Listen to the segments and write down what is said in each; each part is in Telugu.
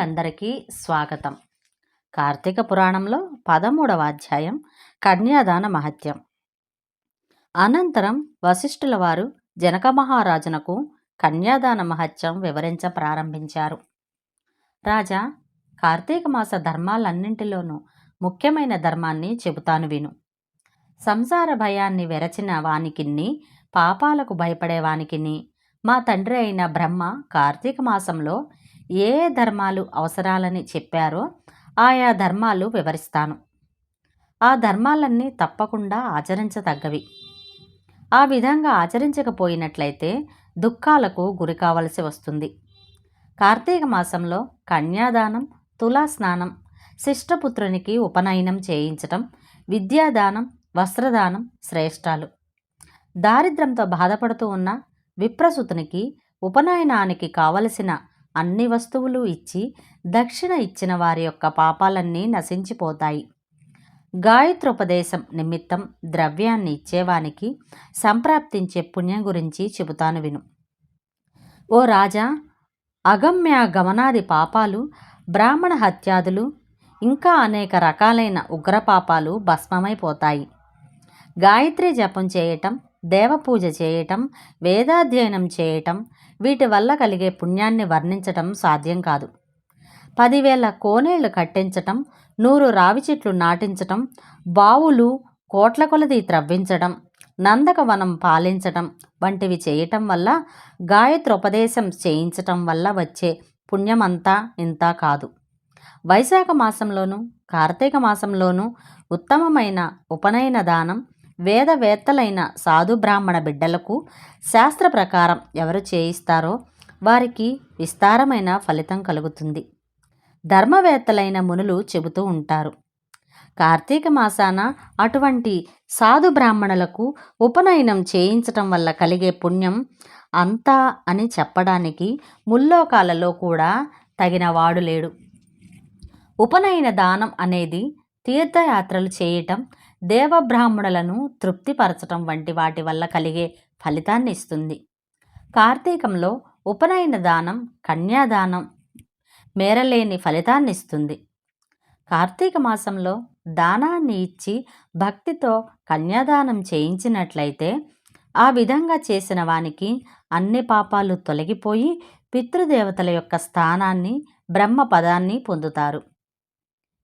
అందరికీ స్వాగతం. కార్తీక పురాణంలో 13వ అధ్యాయం కన్యాదాన మహత్యం. అనంతరం వశిష్ఠుల వారు జనక మహారాజునకు కన్యాదాన మహత్యం వివరించ ప్రారంభించారు. రాజా, కార్తీక మాస ధర్మాలన్నింటిలోనూ ముఖ్యమైన ధర్మాన్ని చెబుతాను విను. సంసార భయాన్ని వెరచిన వానికిన్ని, పాపాలకు భయపడే వానికిని మా తండ్రి అయిన బ్రహ్మ కార్తీక మాసంలో ఏ ధర్మాలు అవసరాలని చెప్పారో ఆయా ధర్మాలు వివరిస్తాను. ఆ ధర్మాలన్నీ తప్పకుండా ఆచరించదగ్గవి. ఆ విధంగా ఆచరించకపోయినట్లయితే దుఃఖాలకు గురి కావలసి వస్తుంది. కార్తీక మాసంలో కన్యాదానం, తులాస్నానం, శిష్టపుత్రునికి ఉపనయనం చేయించటం, విద్యాదానం, వస్త్రదానం శ్రేష్టాలు. దారిద్ర్యంతో బాధపడుతూ ఉన్న విప్రసుతునికి ఉపనయనానికి కావలసిన అన్ని వస్తువులు ఇచ్చి దక్షిణ ఇచ్చిన వారి యొక్క పాపాలన్నీ నశించిపోతాయి. గాయత్రోపదేశం నిమిత్తం ద్రవ్యాన్ని ఇచ్చేవానికి సంప్రాప్తించే పుణ్యం గురించి చెబుతాను విను. ఓ రాజా, అగమ్య గమనాది పాపాలు, బ్రాహ్మణ హత్యాదులు, ఇంకా అనేక రకాలైన ఉగ్రపాపాలు భస్మమైపోతాయి. గాయత్రి జపం చేయటం, దేవపూజ చేయటం, వేదాధ్యయనం చేయటం, వీటి వల్ల కలిగే పుణ్యాన్ని వర్ణించటం సాధ్యం కాదు. 10,000 కోనేళ్లు కట్టించటం, 100 రావి చెట్లు నాటించటం, బావులు కోట్ల కొలది త్రవ్వించటం, నందకవనం పాలించటం వంటివి చేయటం వల్ల, గాయత్రోపదేశం చేయించటం వల్ల వచ్చే పుణ్యమంతా ఇంతా కాదు. వైశాఖ మాసంలోనూ కార్తీక మాసంలోనూ ఉత్తమమైన ఉపనయన దానం వేదవేత్తలైన సాధు బ్రాహ్మణ బిడ్డలకు శాస్త్ర ప్రకారం ఎవరు చేయిస్తారో వారికి విస్తారమైన ఫలితం కలుగుతుంది. ధర్మవేత్తలైన మునులు చెబుతూ ఉంటారు. కార్తీక మాసాన అటువంటి సాధు బ్రాహ్మణులకు ఉపనయనం చేయించటం వల్ల కలిగే పుణ్యం అంతా అని చెప్పడానికి ముల్లోకాలలో కూడా తగినవాడు లేడు. ఉపనయన దానం అనేది తీర్థయాత్రలు చేయటం, దేవబ్రాహ్మణులను తృప్తిపరచటం వంటి వాటి వల్ల కలిగే ఫలితాన్ని ఇస్తుంది. కార్తీకంలో ఉపనయన దానం, కన్యాదానం మేరలేని ఫలితాన్ని ఇస్తుంది. కార్తీక మాసంలో దానాన్ని ఇచ్చి భక్తితో కన్యాదానం చేయించినట్లయితే ఆ విధంగా చేసిన వానికి అన్ని పాపాలు తొలగిపోయి పితృదేవతల యొక్క స్థానాన్ని, బ్రహ్మ పదాన్ని పొందుతారు.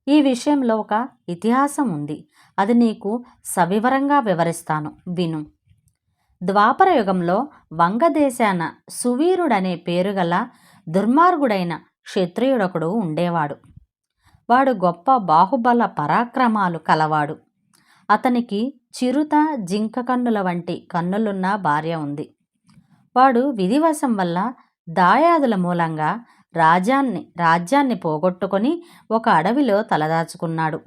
ఈ విషయంలో ఒక ఇతిహాసం ఉంది. అది నీకు సవివరంగా వివరిస్తాను విను. ద్వాపర యుగంలో వంగదేశాన సువీరుడనే పేరుగల దుర్మార్గుడైన క్షత్రియుడొకడు ఉండేవాడు. వాడు గొప్ప బాహుబల పరాక్రమాలు కలవాడు. అతనికి చిరుత, జింక కన్నుల వంటి కన్నులున్న భార్య ఉంది. వాడు విధివశం వల్ల దాయాదుల మూలంగా రాజ్యాన్ని పోగొట్టుకొని ఒక అడవిలో తలదాచుకున్నాడు.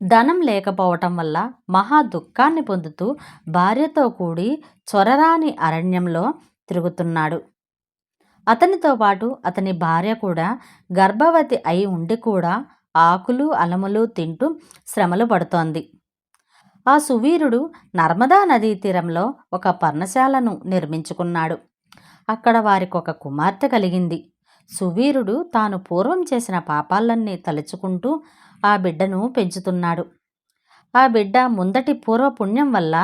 ధనం లేకపోవటం వల్ల మహా దుఃఖాన్ని పొందుతూ భార్యతో కూడి చొరరాని అరణ్యంలో తిరుగుతున్నాడు. అతనితో పాటు అతని భార్య కూడా గర్భవతి అయి ఉండి కూడా ఆకులు అలములు తింటూ శ్రమలు పడుతోంది. ఆ సువీరుడు నర్మదా నదీ తీరంలో ఒక పర్ణశాలను నిర్మించుకున్నాడు. అక్కడ వారికి ఒక కుమార్తె కలిగింది. సువీరుడు తాను పూర్వం చేసిన పాపాలన్నీ తలుచుకుంటూ ఆ బిడ్డను పెంచుతున్నాడు. ఆ బిడ్డ ముందటి పూర్వపుణ్యం వల్ల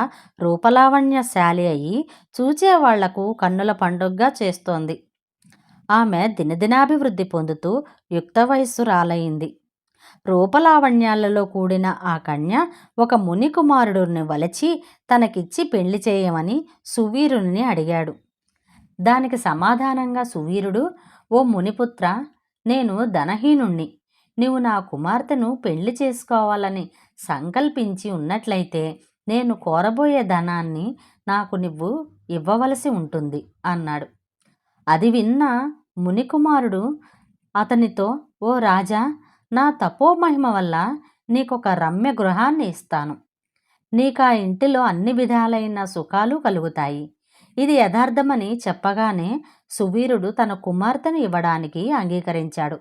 రూపలావణ్యశాలి అయి చూచేవాళ్లకు కన్నుల పండుగగా చేస్తోంది. ఆమె దినదినాభివృద్ధి పొందుతూ యుక్త వయస్సురాలయ్యింది. రూపలావణ్యాలలో కూడిన ఆ కన్య ఒక ముని కుమారుడిని వలచి తనకిచ్చి పెళ్లి చేయమని సువీరుని అడిగాడు. దానికి సమాధానంగా సువీరుడు, ఓ మునిపుత్ర, నేను ధనహీనుణ్ణి. నీవు నా కుమార్తెను పెళ్లి చేసుకోవాలని సంకల్పించి ఉన్నట్లయితే నేను కోరబోయే ధనాన్ని నాకు నువ్వు ఇవ్వవలసి ఉంటుంది అన్నాడు. అది విన్న మునికుమారుడు అతనితో, ఓ రాజా, నా తపోమహిమ వల్ల నీకొక రమ్య గృహాన్ని ఇస్తాను. నీకా ఇంటిలో అన్ని విధాలైన సుఖాలు కలుగుతాయి. ఇది యథార్థమని చెప్పగానే సువీరుడు తన కుమార్తెను ఇవ్వడానికి అంగీకరించాడు.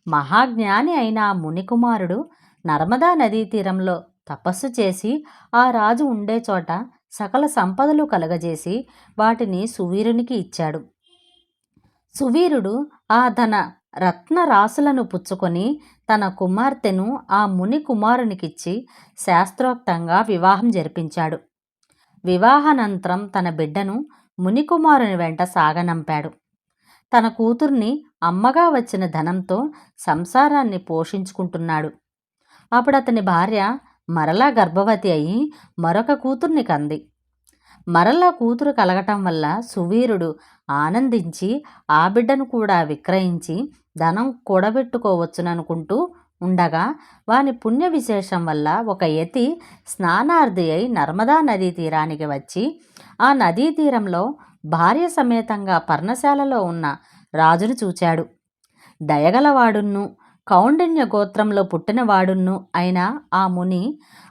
మహాజ్ఞాని అయిన ఆ మునికుమారుడు నర్మదా నదీ తీరంలో తపస్సు చేసి ఆ రాజు ఉండే చోట సకల సంపదలు కలగజేసి వాటిని సువీరునికి ఇచ్చాడు. సువీరుడు ఆ తన రత్న రాసులను పుచ్చుకొని తన కుమార్తెను ఆ ముని కుమారునికిచ్చి శాస్త్రోక్తంగా వివాహం జరిపించాడు. వివాహానంతరం తన బిడ్డను మునికుమారుని వెంట సాగనంపాడు. తన కూతుర్ని అమ్మగా వచ్చిన ధనంతో సంసారాన్ని పోషించుకుంటున్నాడు. అప్పుడు అతని భార్య మరలా గర్భవతి అయి మరొక కూతుర్ని కంది. మరలా కూతురు కలగటం వల్ల సువీరుడు ఆనందించి ఆ బిడ్డను కూడా విక్రయించి ధనం కూడబెట్టుకోవచ్చుననుకుంటూ ఉండగా వాని పుణ్య విశేషం వల్ల ఒక యతి స్నానార్థి అయి నర్మదా నదీ తీరానికి వచ్చి ఆ నదీ తీరంలో భార్య సమేతంగా పర్ణశాలలో ఉన్న రాజును చూచాడు. దయగలవాడును కౌండిన్య గోత్రంలో పుట్టినవాడును అయిన ఆ ముని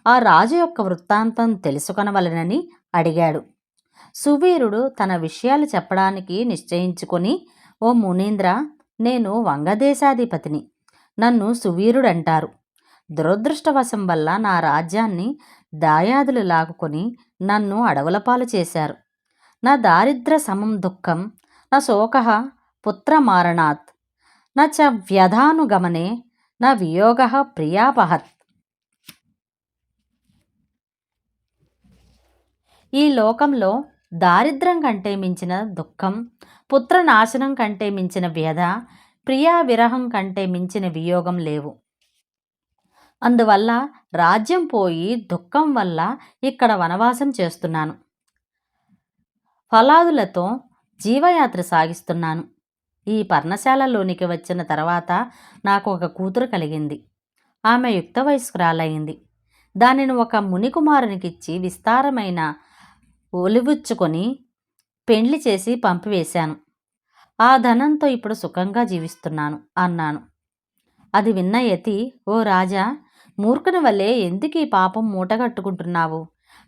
ఆ రాజు యొక్క వృత్తాంతం తెలుసుకొనవలెనని అడిగాడు. సువీరుడు తన విషయాలు చెప్పడానికి నిశ్చయించుకొని, ఓ మునీంద్ర, నేను వంగదేశాధిపతిని. నన్ను సువీరుడంటారు. దురదృష్టవశం వల్ల నా రాజ్యాన్ని దాయాదులు లాగుకొని నన్ను అడవుల పాలు చేశారు. నా దారిద్ర సమం దుఃఖం నా శోక పుత్రమారణాత్ న చ వ్యధానుగమనే నా వియోగ ప్రియాపహత్. ఈ లోకంలో దారిద్ర్యం కంటే మించిన దుఃఖం, పుత్రనాశనం కంటే మించిన వ్యధ, ప్రియా విరహం కంటే మించిన వియోగం లేవు. అందువల్ల రాజ్యం పోయి దుఃఖం వల్ల ఇక్కడ వనవాసం చేస్తున్నాను. ఫలాదులతో జీవయాత్ర సాగిస్తున్నాను. ఈ పర్ణశాలలోనికి వచ్చిన తర్వాత నాకు ఒక కూతురు కలిగింది. ఆమె యుక్త వయస్కురాలయ్యింది. దానిని ఒక మునికుమారునికిచ్చి విస్తారమైన ఒలివుచ్చుకొని పెండ్లి చేసి పంపివేశాను. ఆ ధనంతో ఇప్పుడు సుఖంగా జీవిస్తున్నాను అన్నాను. అది విన్న యతి, ఓ రాజా, మూర్ఖుని వల్లే ఎందుకు ఈ పాపం మూటగట్టుకుంటున్నావు?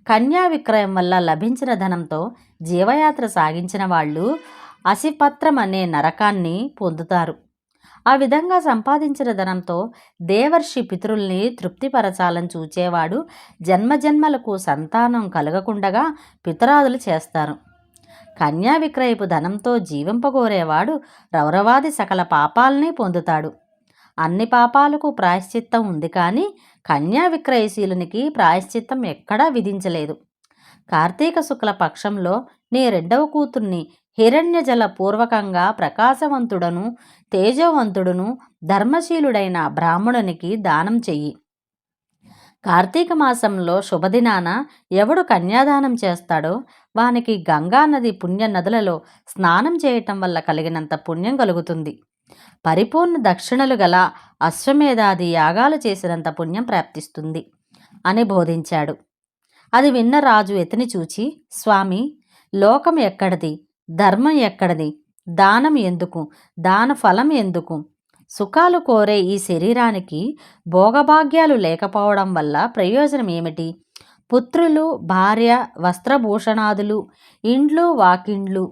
కన్యా విక్రయం వల్ల లభించిన ధనంతో జీవయాత్ర సాగించిన వాళ్ళు అసిపత్రం అనే నరకాన్ని పొందుతారు. ఆ విధంగా సంపాదించిన ధనంతో దేవర్షి పితరుల్ని తృప్తిపరచాలని చూచేవాడు జన్మజన్మలకు సంతానం కలగకుండగా పితరాదులు చేస్తారు. కన్యా విక్రయపు ధనంతో జీవింపగోరేవాడు రౌరవాది సకల పాపాలని పొందుతాడు. అన్ని పాపాలకు ప్రాయశ్చిత్తం ఉంది, కానీ కన్యా విక్రయశీలునికి ప్రాయశ్చిత్తం ఎక్కడా విధించలేదు. కార్తీక శుక్ల పక్షంలో నీ రెండవ కూతుర్ని హిరణ్యజల పూర్వకంగా ప్రకాశవంతుడను తేజవంతుడును ధర్మశీలుడైన బ్రాహ్మణునికి దానం చెయ్యి. కార్తీక మాసంలో శుభదినాన ఎవడు కన్యాదానం చేస్తాడో వానికి గంగానది పుణ్య నదులలో స్నానం చేయటం వల్ల కలిగినంత పుణ్యం కలుగుతుంది. పరిపూర్ణ దక్షిణలు గల అశ్వమేధాది యాగాలు చేసినంత పుణ్యం ప్రాప్తిస్తుంది అని బోధించాడు. అది విన్న రాజు యతిని చూచి, స్వామి, లోకం ఎక్కడిది? ధర్మం ఎక్కడిది? దానం ఎందుకు? దాన ఫలం ఎందుకు? సుఖాలు కోరే ఈ శరీరానికి భోగభాగ్యాలు లేకపోవడం వల్ల ప్రయోజనం ఏమిటి? పుత్రులు, భార్య, వస్త్రభూషణాదులు, ఇండ్లు, వాకిండ్లు,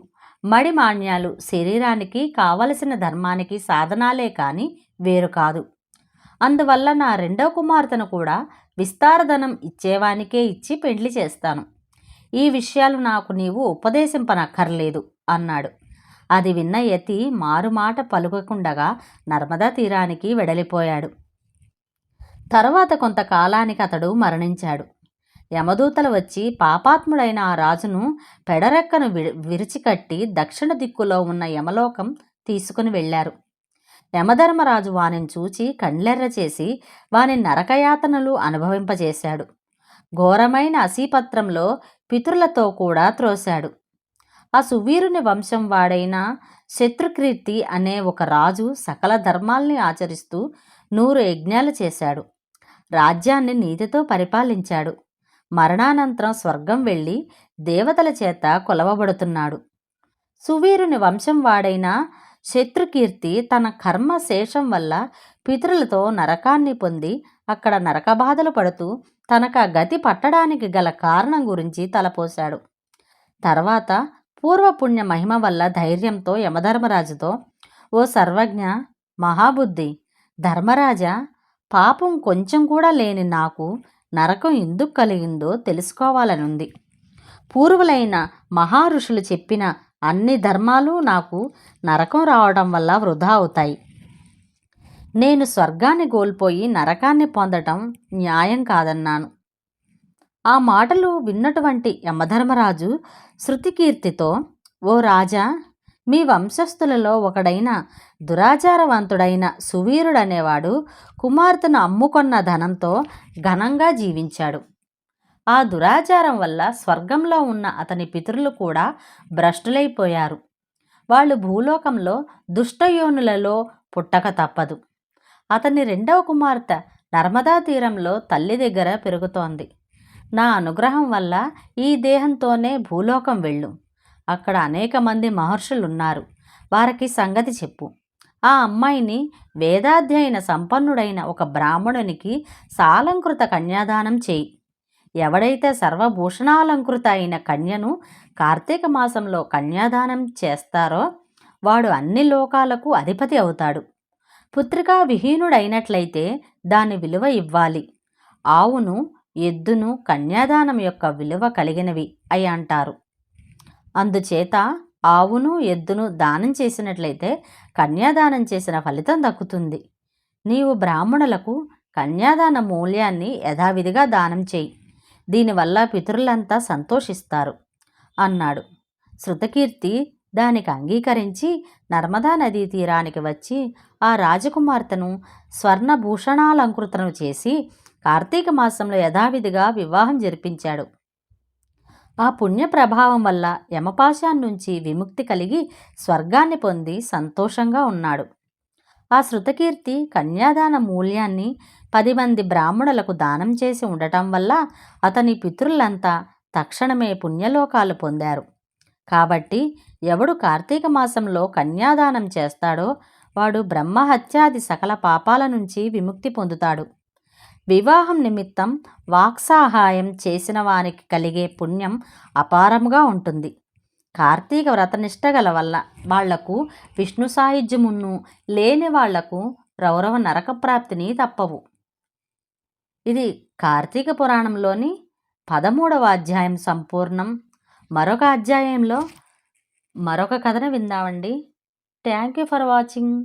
మడిమాన్యాలు శరీరానికి కావలసిన ధర్మానికి సాధనాలే కానీ వేరు కాదు. అందువల్ల నా రెండవ కుమార్తెను కూడా విస్తారధనం ఇచ్చేవానికే ఇచ్చి పెండ్లి చేస్తాను. ఈ విషయాలు నాకు నీవు ఉపదేశింపనక్కర్లేదు అన్నాడు. అది విన్న యతి మారుమాట పలుకకుండగా నర్మదా తీరానికి వెడలిపోయాడు. తర్వాత కొంతకాలానికి అతడు మరణించాడు. యమదూతలు వచ్చి పాపాత్ముడైన ఆ రాజును పెడరెక్కను విరిచికట్టి దక్షిణ దిక్కులో ఉన్న యమలోకం తీసుకుని వెళ్ళారు. యమధర్మరాజు వానిని చూచి కండ్లెర్ర చేసి వాని నరకయాతనలు అనుభవింపజేశాడు. ఘోరమైన అసీపత్రంలో పితరులతో కూడా త్రోశాడు. ఆ సువీరుని వంశం వాడైన శత్రుకీర్తి అనే ఒక రాజు సకల ధర్మాల్ని ఆచరిస్తూ 100 యజ్ఞాలు చేశాడు. రాజ్యాన్ని నీతితో పరిపాలించాడు. మరణానంతరం స్వర్గం వెళ్ళి దేవతల చేత కొలవబడుతున్నాడు. సువీరుని వంశం వాడైన శత్రుకీర్తి తన కర్మ శేషం వల్ల పితరులతో నరకాన్ని పొంది అక్కడ నరకబాధలు పడుతూ తనకు ఆ గతి పట్టడానికి గల కారణం గురించి తలపోశాడు. తర్వాత పూర్వపుణ్య మహిమ వల్ల ధైర్యంతో యమధర్మరాజుతో, ఓ సర్వజ్ఞ, మహాబుద్ధి, ధర్మరాజా, పాపం కొంచెం కూడా లేని నాకు నరకం ఎందుకు కలిగిందో తెలుసుకోవాలనుంది. పూర్వులైన మహారుషులు చెప్పిన అన్ని ధర్మాలు నాకు నరకం రావడం వల్ల వృధా అవుతాయి. నేను స్వర్గాన్ని కోల్పోయి నరకాన్ని పొందటం న్యాయం కాదన్నాను. ఆ మాటలు విన్నటువంటి యమధర్మరాజు శృతికీర్తితో, ఓ రాజా, మీ వంశస్థులలో ఒకడైన దురాచారవంతుడైన సువీరుడనేవాడు కుమార్తెను అమ్ముకొన్న ధనంతో ఘనంగా జీవించాడు. ఆ దురాచారం వల్ల స్వర్గంలో ఉన్న అతని పితరులు కూడా భ్రష్టులైపోయారు. వాళ్ళు భూలోకంలో దుష్టయోనులలో పుట్టక తప్పదు. అతని రెండవ కుమార్తె నర్మదా తీరంలో తల్లి దగ్గర పెరుగుతోంది. నా అనుగ్రహం వల్ల ఈ దేహంతోనే భూలోకం వెళ్ళు. అక్కడ అనేక మంది మహర్షులున్నారు. వారికి సంగతి చెప్పు. ఆ అమ్మాయిని వేదాధ్యయన సంపన్నుడైన ఒక బ్రాహ్మణునికి సాలంకృత కన్యాదానం చేయి. ఎవడైతే సర్వభూషణాలంకృత అయిన కన్యను కార్తీక మాసంలో కన్యాదానం చేస్తారో వాడు అన్ని లోకాలకు అధిపతి అవుతాడు. పుత్రికా విహీనుడైనట్లయితే దాని విలువ ఇవ్వాలి. ఆవును, ఎద్దును కన్యాదానం యొక్క విలువ కలిగినవి అయి అంటారు. అందుచేత ఆవును, ఎద్దును దానం చేసినట్లయితే కన్యాదానం చేసిన ఫలితం దక్కుతుంది. నీవు బ్రాహ్మణులకు కన్యాదాన మూల్యాన్ని యథావిధిగా దానం చేయి. దీనివల్ల పితరులంతా సంతోషిస్తారు అన్నాడు. శృతకీర్తి దానికి అంగీకరించి నర్మదా నదీ తీరానికి వచ్చి ఆ రాజకుమార్తెను స్వర్ణభూషణాలంకృతను చేసి కార్తీక మాసంలో యథావిధిగా వివాహం జరిపించాడు. ఆ పుణ్య ప్రభావం వల్ల యమపాశాన్నించి విముక్తి కలిగి స్వర్గాన్ని పొంది సంతోషంగా ఉన్నాడు. ఆ శృతకీర్తి కన్యాదాన మూల్యాన్ని 10 మంది బ్రాహ్మణులకు దానం చేసి ఉండటం వల్ల అతని పితరులంతా తక్షణమే పుణ్యలోకాలు పొందారు. కాబట్టి ఎవడు కార్తీక మాసంలో కన్యాదానం చేస్తాడో వాడు బ్రహ్మహత్యాది సకల పాపాల నుంచి విముక్తి పొందుతాడు. వివాహం నిమిత్తం వాక్సాహాయం చేసిన వానికి కలిగే పుణ్యం అపారంగా ఉంటుంది. కార్తీక వ్రతనిష్ట గల వల్ల వాళ్లకు విష్ణు సాయుధ్యమును, లేని వాళ్లకు రౌరవ నరకప్రాప్తిని తప్పవు. ఇది కార్తీక పురాణంలోని 13వ అధ్యాయం సంపూర్ణం. మరొక అధ్యాయంలో మరొక కథను విందామండి. Thank you for watching.